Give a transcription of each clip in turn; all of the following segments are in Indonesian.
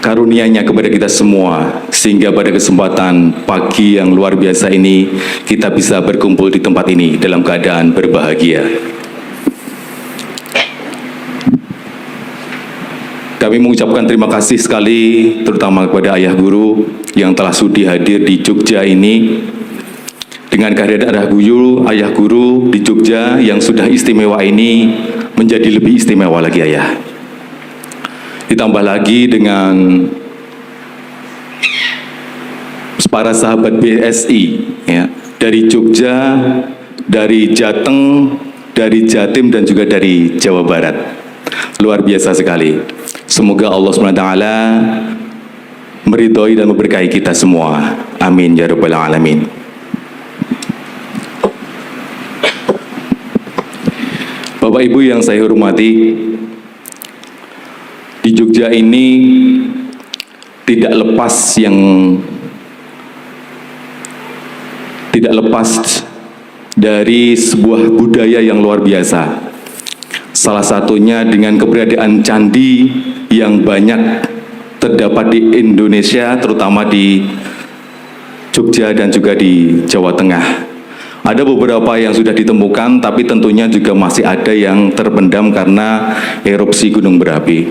karunia-Nya kepada kita semua, sehingga pada kesempatan pagi yang luar biasa ini kita bisa berkumpul di tempat ini dalam keadaan berbahagia. Kami mengucapkan terima kasih sekali terutama kepada Ayah Guru yang telah sudi hadir di Jogja ini. Dengan kehadiran Ayah Guru di Jogja yang sudah istimewa ini menjadi lebih istimewa lagi, Ayah. Ditambah lagi dengan para sahabat BSI ya, dari Jogja, dari Jateng, dari Jatim dan juga dari Jawa Barat. Luar biasa sekali. Semoga Allah SWT meridhoi dan memberkahi kita semua. Amin ya rabbal alamin. Bapak Ibu yang saya hormati, di Jogja ini tidak lepas dari sebuah budaya yang luar biasa. Salah satunya dengan keberadaan candi yang banyak terdapat di Indonesia, terutama di Jogja dan juga di Jawa Tengah. Ada beberapa yang sudah ditemukan, tapi tentunya juga masih ada yang terpendam karena erupsi gunung berapi.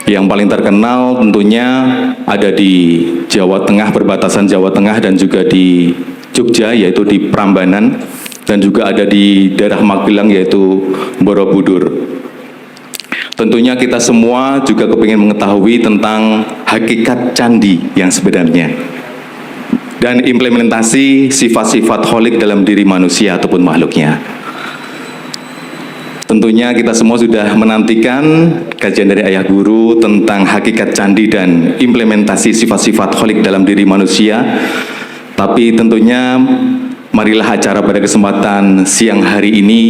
Yang paling terkenal tentunya ada di Jawa Tengah, perbatasan Jawa Tengah dan juga di Jogja, yaitu di Prambanan, dan juga ada di daerah Magelang, yaitu Borobudur. Tentunya kita semua juga kepingin mengetahui tentang hakikat candi yang sebenarnya dan implementasi sifat-sifat holik dalam diri manusia ataupun makhluknya. Tentunya kita semua sudah menantikan kajian dari Ayah Guru tentang hakikat candi dan implementasi sifat-sifat holik dalam diri manusia. Tapi tentunya marilah acara pada kesempatan siang hari ini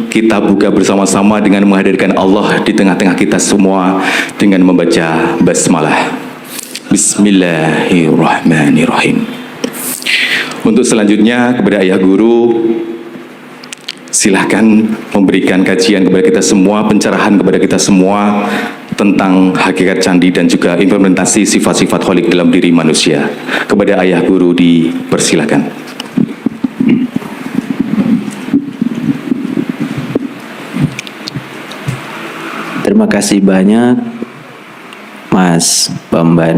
kita buka bersama-sama dengan menghadirkan Allah di tengah-tengah kita semua dengan membaca basmalah. Bismillahirrahmanirrahim. Untuk selanjutnya kepada Ayah Guru, silahkan memberikan kajian kepada kita semua, pencerahan kepada kita semua tentang hakikat candi dan juga implementasi sifat-sifat holik dalam diri manusia. Kepada Ayah Guru dipersilakan. Terima kasih banyak Mas Bamban.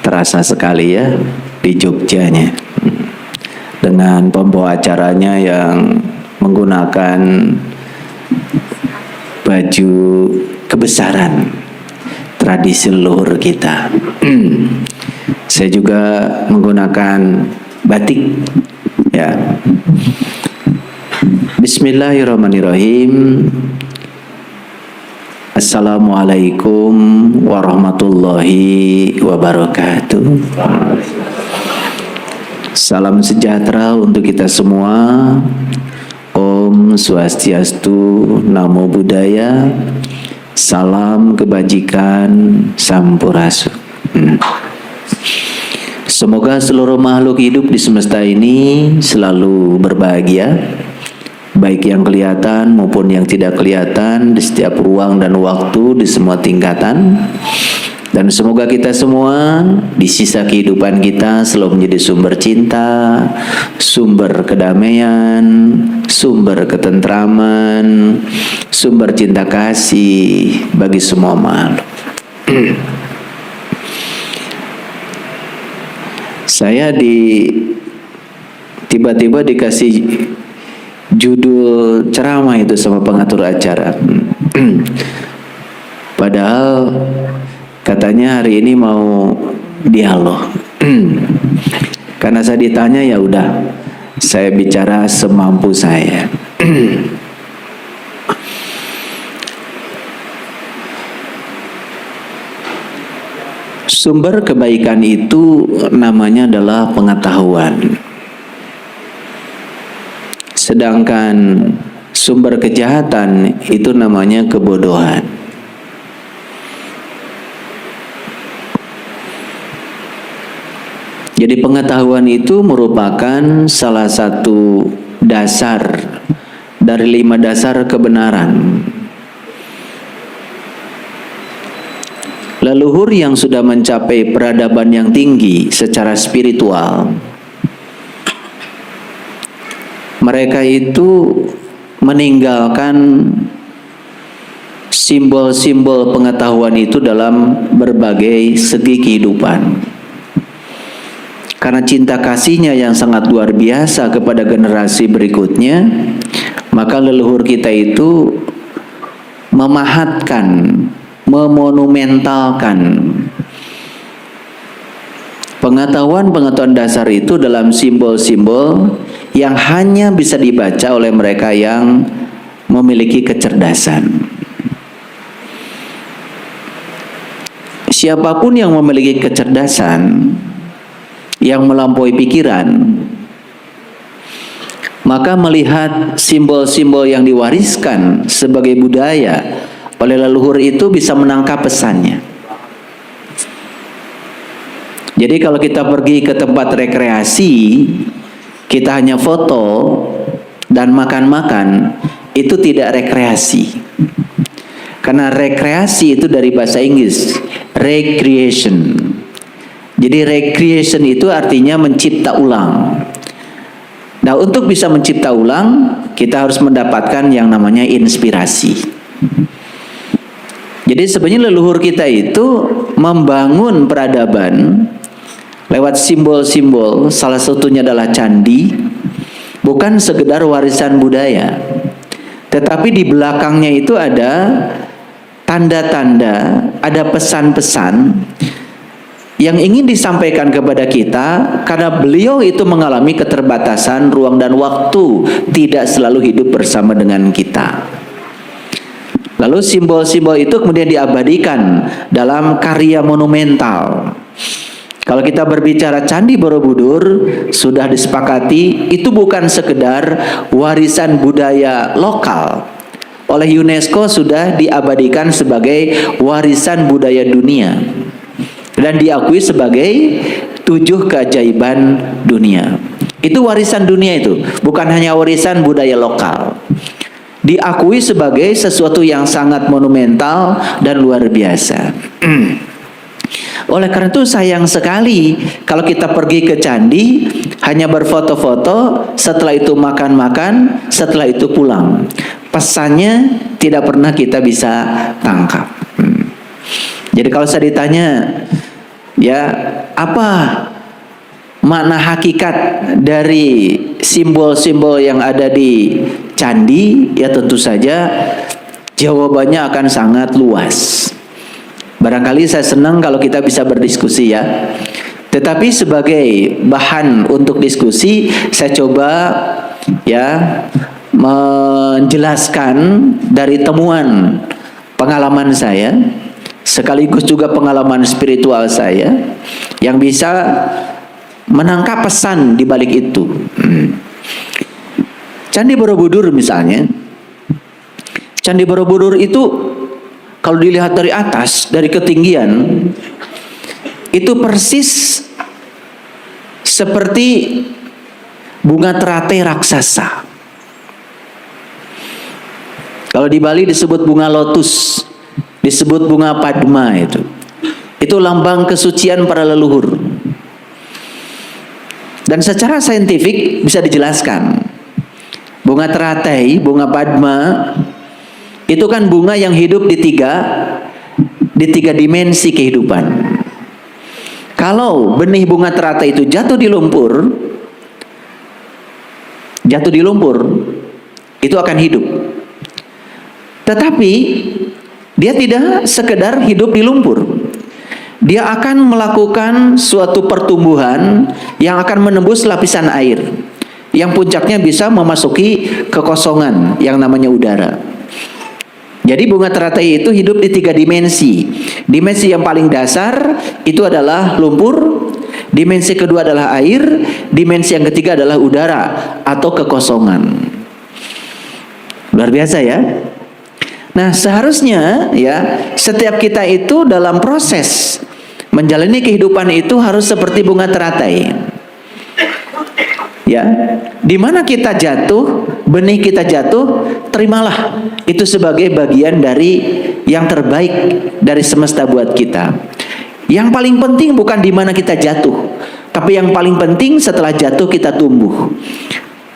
Terasa sekali ya di Jogjanya, dengan pembawa acaranya yang menggunakan baju kebesaran tradisi leluhur kita. Saya juga menggunakan batik ya. Bismillahirrahmanirrahim. Assalamualaikum warahmatullahi wabarakatuh. Salam sejahtera untuk kita semua. Om Swastiastu, Namo Buddhaya. Salam kebajikan, Sampurasun. Semoga seluruh makhluk hidup di semesta ini selalu berbahagia, baik yang kelihatan maupun yang tidak kelihatan, di setiap ruang dan waktu, di semua tingkatan. Dan semoga kita semua di sisa kehidupan kita selalu menjadi sumber cinta, sumber kedamaian, sumber ketentraman, sumber cinta kasih bagi semua makhluk. Saya tiba-tiba dikasih judul ceramah itu sama pengatur acara. Padahal katanya hari ini mau dialog. Karena saya ditanya, ya udah, saya bicara semampu saya. Sumber kebaikan itu namanya adalah pengetahuan. Sedangkan sumber kejahatan itu namanya kebodohan. Jadi pengetahuan itu merupakan salah satu dasar dari 5 dasar kebenaran. leluhur yang sudah mencapai peradaban yang tinggi secara spiritual, mereka itu meninggalkan simbol-simbol pengetahuan itu dalam berbagai segi kehidupan. Karena cinta kasihnya yang sangat luar biasa kepada generasi berikutnya, maka leluhur kita itu memahatkan, memonumentalkan pengetahuan-pengetahuan dasar itu dalam simbol-simbol yang hanya bisa dibaca oleh mereka yang memiliki kecerdasan. Siapapun yang memiliki kecerdasan yang melampaui pikiran, maka melihat simbol-simbol yang diwariskan sebagai budaya oleh leluhur itu bisa menangkap pesannya. Jadi kalau kita pergi ke tempat rekreasi, kita hanya foto dan makan-makan, itu tidak rekreasi. Karena rekreasi itu dari bahasa Inggris, recreation. Jadi recreation itu artinya mencipta ulang. Nah, untuk bisa mencipta ulang, kita harus mendapatkan yang namanya inspirasi. Jadi sebenarnya leluhur kita itu membangun peradaban lewat simbol-simbol, salah satunya adalah candi, bukan sekedar warisan budaya, tetapi di belakangnya itu ada tanda-tanda, ada pesan-pesan yang ingin disampaikan kepada kita, karena beliau itu mengalami keterbatasan ruang dan waktu, tidak selalu hidup bersama dengan kita. Lalu simbol-simbol itu kemudian diabadikan dalam karya monumental. Kalau kita berbicara Candi Borobudur, sudah disepakati itu bukan sekedar warisan budaya lokal. Oleh UNESCO sudah diabadikan sebagai warisan budaya dunia dan diakui sebagai 7 keajaiban dunia. Itu warisan dunia itu, bukan hanya warisan budaya lokal. Diakui sebagai sesuatu yang sangat monumental dan luar biasa. Oleh karena itu sayang sekali kalau kita pergi ke candi hanya berfoto-foto, setelah itu makan-makan, setelah itu pulang. Pesannya tidak pernah kita bisa tangkap. Jadi kalau saya ditanya, ya apa makna hakikat dari simbol-simbol yang ada di candi, ya tentu saja jawabannya akan sangat luas. Barangkali saya senang kalau kita bisa berdiskusi ya. Tetapi sebagai bahan untuk diskusi, saya coba ya menjelaskan dari temuan pengalaman saya, sekaligus juga pengalaman spiritual saya, yang bisa menangkap pesan di balik itu. Candi Borobudur misalnya, Candi Borobudur itu kalau dilihat dari atas, dari ketinggian, itu persis seperti bunga teratai raksasa. Kalau di Bali disebut bunga lotus, disebut bunga padma itu. Itu lambang kesucian para leluhur. Dan secara saintifik bisa dijelaskan. Bunga teratai, bunga padma, itu kan bunga yang hidup di tiga dimensi kehidupan. Kalau benih bunga teratai itu jatuh di lumpur, itu akan hidup. Tetapi dia tidak sekedar hidup di lumpur. Dia akan melakukan suatu pertumbuhan yang akan menembus lapisan air, yang puncaknya bisa memasuki kekosongan yang namanya udara. Jadi bunga teratai itu hidup di 3 dimensi. Dimensi yang paling dasar itu adalah lumpur, dimensi kedua adalah air, dimensi yang ketiga adalah udara atau kekosongan. Luar biasa ya. Nah, seharusnya ya setiap kita itu dalam proses menjalani kehidupan itu harus seperti bunga teratai. Ya, di mana kita jatuh, benih kita jatuh, terimalah itu sebagai bagian dari yang terbaik dari semesta buat kita. Yang paling penting bukan di mana kita jatuh, tapi yang paling penting setelah jatuh kita tumbuh.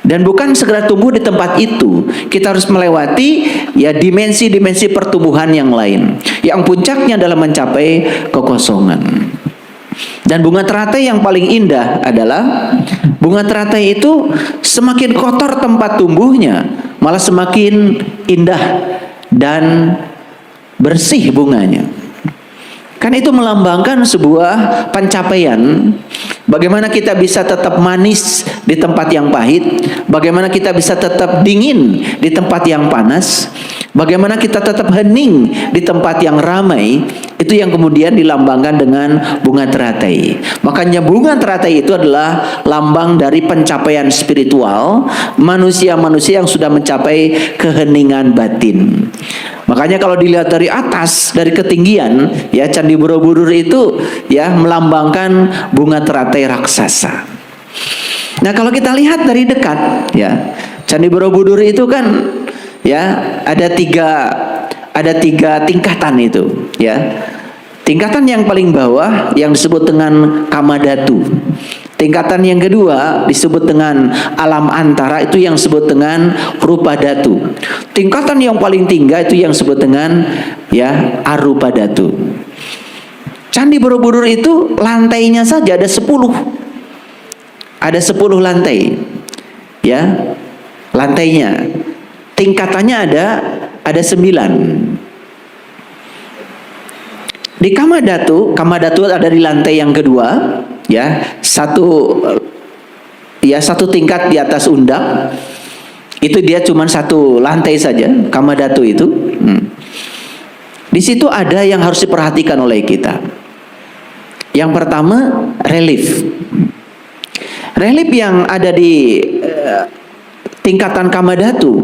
Dan bukan segera tumbuh di tempat itu, kita harus melewati ya dimensi-dimensi pertumbuhan yang lain, yang puncaknya adalah mencapai kekosongan. Dan bunga teratai yang paling indah adalah bunga teratai itu semakin kotor tempat tumbuhnya, malah semakin indah dan bersih bunganya. Kan itu melambangkan sebuah pencapaian. Bagaimana kita bisa tetap manis di tempat yang pahit, bagaimana kita bisa tetap dingin di tempat yang panas, bagaimana kita tetap hening di tempat yang ramai. Itu yang kemudian dilambangkan dengan bunga teratai. Makanya bunga teratai itu adalah lambang dari pencapaian spiritual manusia-manusia yang sudah mencapai keheningan batin. Makanya kalau dilihat dari atas, dari ketinggian, ya Candi Borobudur itu ya melambangkan bunga teratai raksasa. Nah, kalau kita lihat dari dekat, ya Candi Borobudur itu kan ya ada tiga tingkatan itu, ya. Tingkatan yang paling bawah yang disebut dengan Kamadhatu. Tingkatan yang kedua disebut dengan alam antara, itu yang disebut dengan Rupadhatu. Tingkatan yang paling tinggi itu yang disebut dengan ya Arupadhatu. Candi Borobudur itu lantainya saja ada 10. Ada 10 lantai. Ya. Lantainya. Tingkatannya ada 9. Di Kamadhatu ada di lantai yang kedua, ya satu tingkat di atas Undak. Itu dia cuma satu lantai saja, Kamadhatu itu. Di situ ada yang harus diperhatikan oleh kita. Yang pertama, relief. Relief yang ada di tingkatan Kamadhatu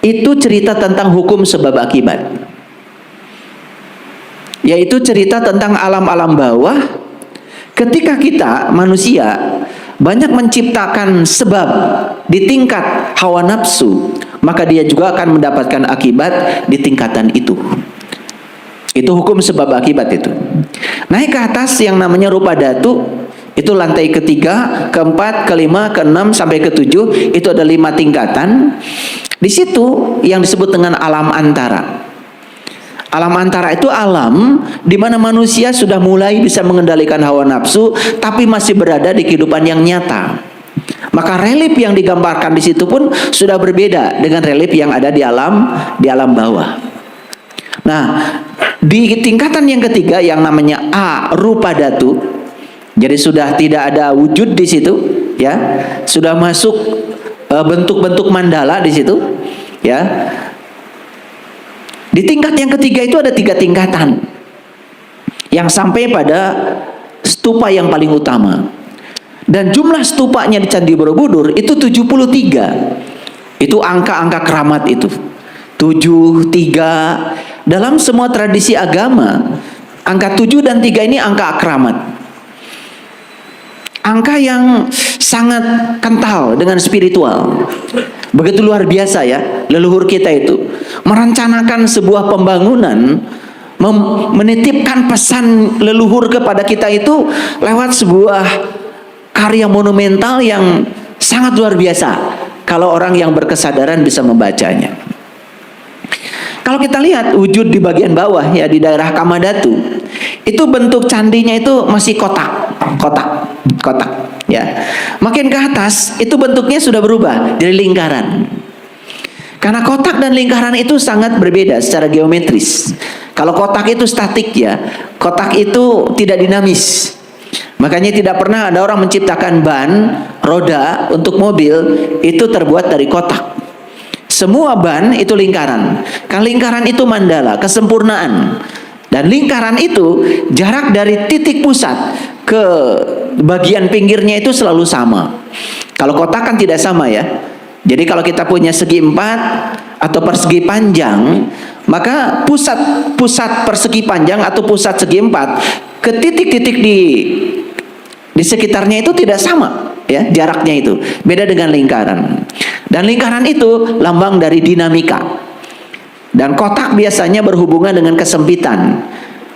itu cerita tentang hukum sebab akibat. Yaitu cerita tentang alam-alam bawah. Ketika kita manusia banyak menciptakan sebab di tingkat hawa nafsu, maka dia juga akan mendapatkan akibat di tingkatan itu. Itu hukum sebab akibat itu. Naik ke atas yang namanya Rupadhatu, itu lantai ketiga, keempat, kelima, keenam sampai ketujuh, itu ada 5 tingkatan. Di situ yang disebut dengan alam antara. Alam antara itu alam di mana manusia sudah mulai bisa mengendalikan hawa nafsu, tapi masih berada di kehidupan yang nyata. Maka relief yang digambarkan di situ pun sudah berbeda dengan relief yang ada di alam bawah. Nah, di tingkatan yang ketiga yang namanya Arupadhatu, jadi sudah tidak ada wujud di situ, ya, sudah masuk bentuk-bentuk mandala di situ, ya. Di tingkat yang ketiga itu ada 3 tingkatan yang sampai pada stupa yang paling utama. Dan jumlah stupanya di Candi Borobudur itu 73. Itu angka-angka keramat itu. 73. Dalam semua tradisi agama, angka 7 dan 3 ini angka keramat. Angka yang sangat kental dengan spiritual. Begitu luar biasa ya, leluhur kita itu merencanakan sebuah pembangunan, menitipkan pesan leluhur kepada kita itu lewat sebuah karya monumental yang sangat luar biasa kalau orang yang berkesadaran bisa membacanya. Kalau kita lihat wujud di bagian bawah ya, di daerah Kamadhatu, itu bentuk candinya itu masih kotak ya. Makin ke atas itu bentuknya sudah berubah jadi lingkaran. Karena kotak dan lingkaran itu sangat berbeda secara geometris. Kalau kotak itu statik ya, kotak itu tidak dinamis. Makanya tidak pernah ada orang menciptakan ban, roda untuk mobil itu terbuat dari kotak. Semua ban itu lingkaran. Kan lingkaran itu mandala, kesempurnaan. Dan lingkaran itu jarak dari titik pusat ke bagian pinggirnya itu selalu sama. Kalau kotak kan tidak sama ya. Jadi kalau kita punya segi 4 atau persegi panjang, maka pusat persegi panjang atau pusat segi 4 ke titik-titik di sekitarnya itu tidak sama. ya, jaraknya itu. Beda dengan lingkaran. Dan lingkaran itu lambang dari dinamika. Dan kotak biasanya berhubungan dengan kesempitan.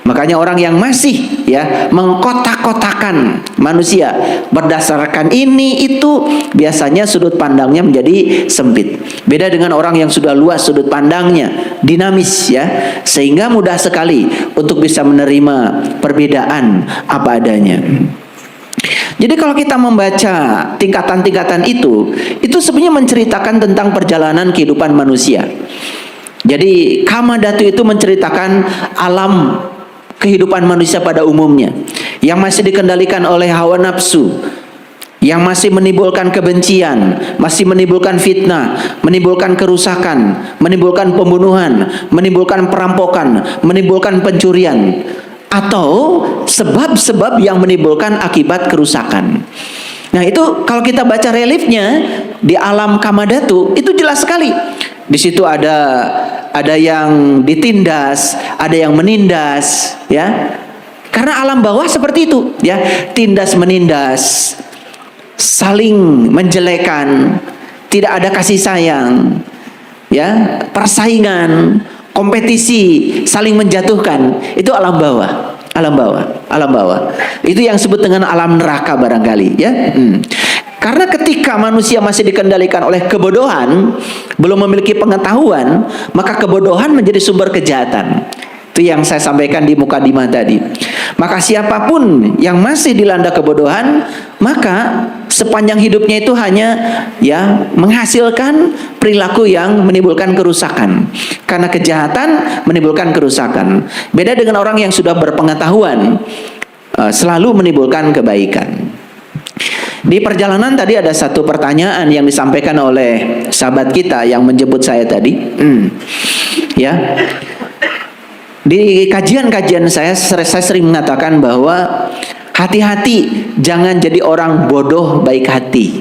Makanya orang yang masih ya mengkotak-kotakan manusia berdasarkan ini itu, biasanya sudut pandangnya menjadi sempit. Beda dengan orang yang sudah luas sudut pandangnya, dinamis ya, sehingga mudah sekali untuk bisa menerima perbedaan apa adanya. Jadi kalau kita membaca tingkatan-tingkatan itu sebenarnya menceritakan tentang perjalanan kehidupan manusia. Jadi Kamadhatu itu menceritakan alam kehidupan manusia pada umumnya, yang masih dikendalikan oleh hawa nafsu, yang masih menimbulkan kebencian, masih menimbulkan fitnah, menimbulkan kerusakan, menimbulkan pembunuhan, menimbulkan perampokan, menimbulkan pencurian, atau sebab-sebab yang menimbulkan akibat kerusakan. Nah itu kalau kita baca reliefnya di alam Kamadhatu itu jelas sekali. Di situ ada yang ditindas, ada yang menindas, ya. Karena alam bawah seperti itu, ya. Tindas menindas, saling menjelekan, tidak ada kasih sayang, ya. Persaingan, kompetisi, saling menjatuhkan. Itu alam bawah, alam bawah, alam bawah. Itu yang disebut dengan alam neraka barangkali, ya. Karena ketika manusia masih dikendalikan oleh kebodohan, belum memiliki pengetahuan, maka kebodohan menjadi sumber kejahatan. Itu yang saya sampaikan di mukadimah tadi. Maka siapapun yang masih dilanda kebodohan, maka sepanjang hidupnya itu hanya ya menghasilkan perilaku yang menimbulkan kerusakan. Karena kejahatan menimbulkan kerusakan. Beda dengan orang yang sudah berpengetahuan, selalu menimbulkan kebaikan. Di perjalanan tadi ada satu pertanyaan yang disampaikan oleh sahabat kita yang menjemput saya tadi. Ya. Di kajian-kajian saya sering mengatakan bahwa hati-hati jangan jadi orang bodoh baik hati.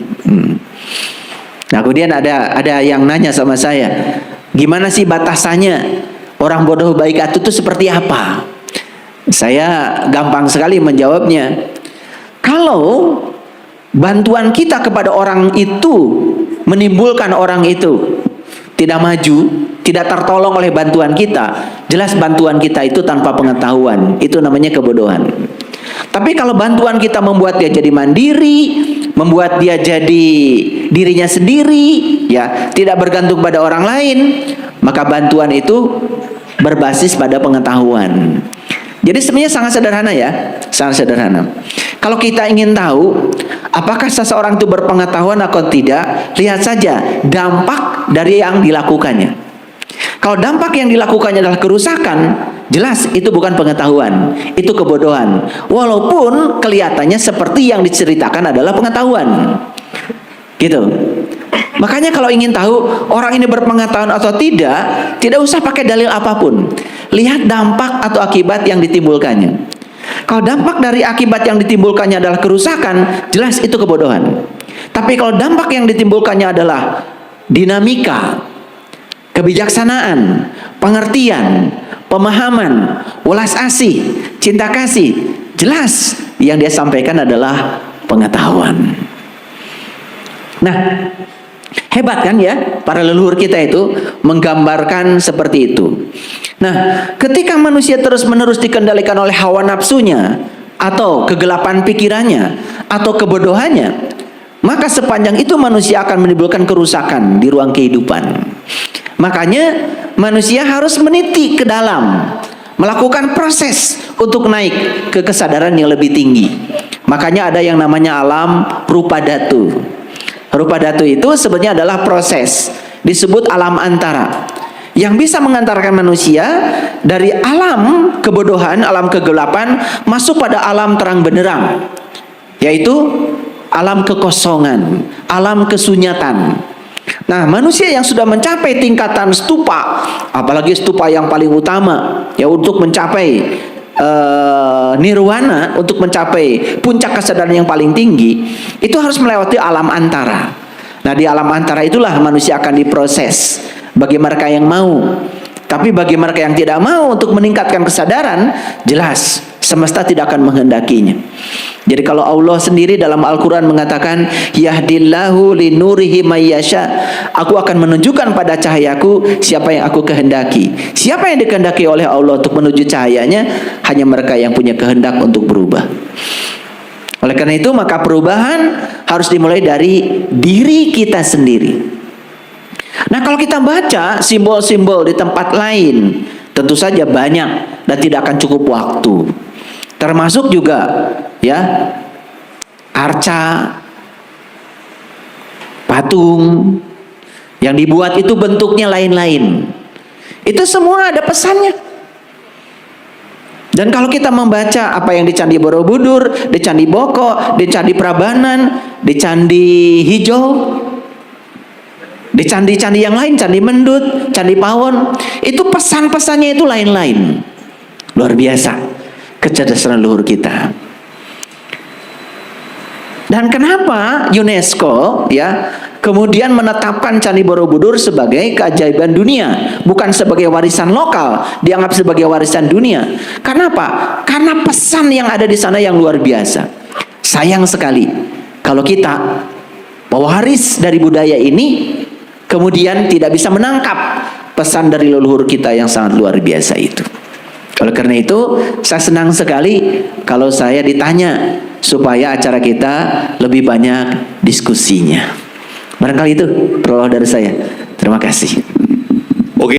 Nah, kemudian ada yang nanya sama saya, gimana sih batasannya orang bodoh baik hati itu seperti apa? Saya gampang sekali menjawabnya. Kalau bantuan kita kepada orang itu menimbulkan orang itu tidak maju, tidak tertolong oleh bantuan kita, jelas bantuan kita itu tanpa pengetahuan, itu namanya kebodohan. Tapi kalau bantuan kita membuat dia jadi mandiri, membuat dia jadi dirinya sendiri, ya, tidak bergantung pada orang lain, maka bantuan itu berbasis pada pengetahuan. Jadi sebenarnya sangat sederhana ya, sangat sederhana. Kalau kita ingin tahu apakah seseorang itu berpengetahuan atau tidak, lihat saja dampak dari yang dilakukannya. Kalau dampak yang dilakukannya adalah kerusakan, jelas itu bukan pengetahuan, itu kebodohan. Walaupun kelihatannya seperti yang diceritakan adalah pengetahuan. Gitu. Makanya kalau ingin tahu orang ini berpengetahuan atau tidak usah pakai dalil apapun. Lihat dampak atau akibat yang ditimbulkannya. Kalau dampak dari akibat yang ditimbulkannya adalah kerusakan, jelas itu kebodohan. Tapi kalau dampak yang ditimbulkannya adalah dinamika, kebijaksanaan, pengertian, pemahaman, welas asih, cinta kasih, jelas yang dia sampaikan adalah pengetahuan. Nah, hebat kan ya, para leluhur kita itu menggambarkan seperti itu. Nah, ketika manusia terus-menerus dikendalikan oleh hawa nafsunya, atau kegelapan pikirannya, atau kebodohannya, maka sepanjang itu manusia akan menimbulkan kerusakan di ruang kehidupan. Makanya manusia harus meniti ke dalam, melakukan proses untuk naik ke kesadaran yang lebih tinggi. Makanya ada yang namanya alam rupa dhatu. Rupa dhatu itu sebenarnya adalah proses, disebut alam antara, yang bisa mengantarkan manusia dari alam kebodohan, alam kegelapan, masuk pada alam terang benderang, yaitu alam kekosongan, alam kesunyatan. Nah, manusia yang sudah mencapai tingkatan stupa, apalagi stupa yang paling utama, ya untuk mencapai nirwana, untuk mencapai puncak kesadaran yang paling tinggi, itu harus melewati alam antara. Nah, di alam antara itulah manusia akan diproses bagi mereka yang mau. Tapi bagi mereka yang tidak mau untuk meningkatkan kesadaran, jelas semesta tidak akan menghendakinya. Jadi kalau Allah sendiri dalam Al-Quran mengatakan, yahdillahu linurihi mayyasha, aku akan menunjukkan pada cahayaku siapa yang aku kehendaki. Siapa yang dikehendaki oleh Allah untuk menuju cahayanya? Hanya mereka yang punya kehendak untuk berubah. Oleh karena itu maka perubahan harus dimulai dari diri kita sendiri. Nah, kalau kita baca simbol-simbol di tempat lain, tentu saja banyak dan tidak akan cukup waktu. Termasuk juga ya arca, patung yang dibuat itu bentuknya lain-lain. Itu semua ada pesannya. Dan kalau kita membaca apa yang di Candi Borobudur, di Candi Boko, di Candi Prabanan, di Candi Hijau, di candi-candi yang lain, Candi Mendut, Candi Pawon, itu pesan-pesannya itu lain-lain. Luar biasa kecerdasan leluhur kita. Dan kenapa UNESCO ya kemudian menetapkan Candi Borobudur sebagai keajaiban dunia, bukan sebagai warisan lokal, dianggap sebagai warisan dunia. Kenapa? Karena pesan yang ada di sana yang luar biasa. Sayang sekali kalau kita pewaris dari budaya ini kemudian tidak bisa menangkap pesan dari leluhur kita yang sangat luar biasa itu. Oleh karena itu, saya senang sekali kalau saya ditanya supaya acara kita lebih banyak diskusinya. Barangkali itu perlu dari saya. Terima kasih.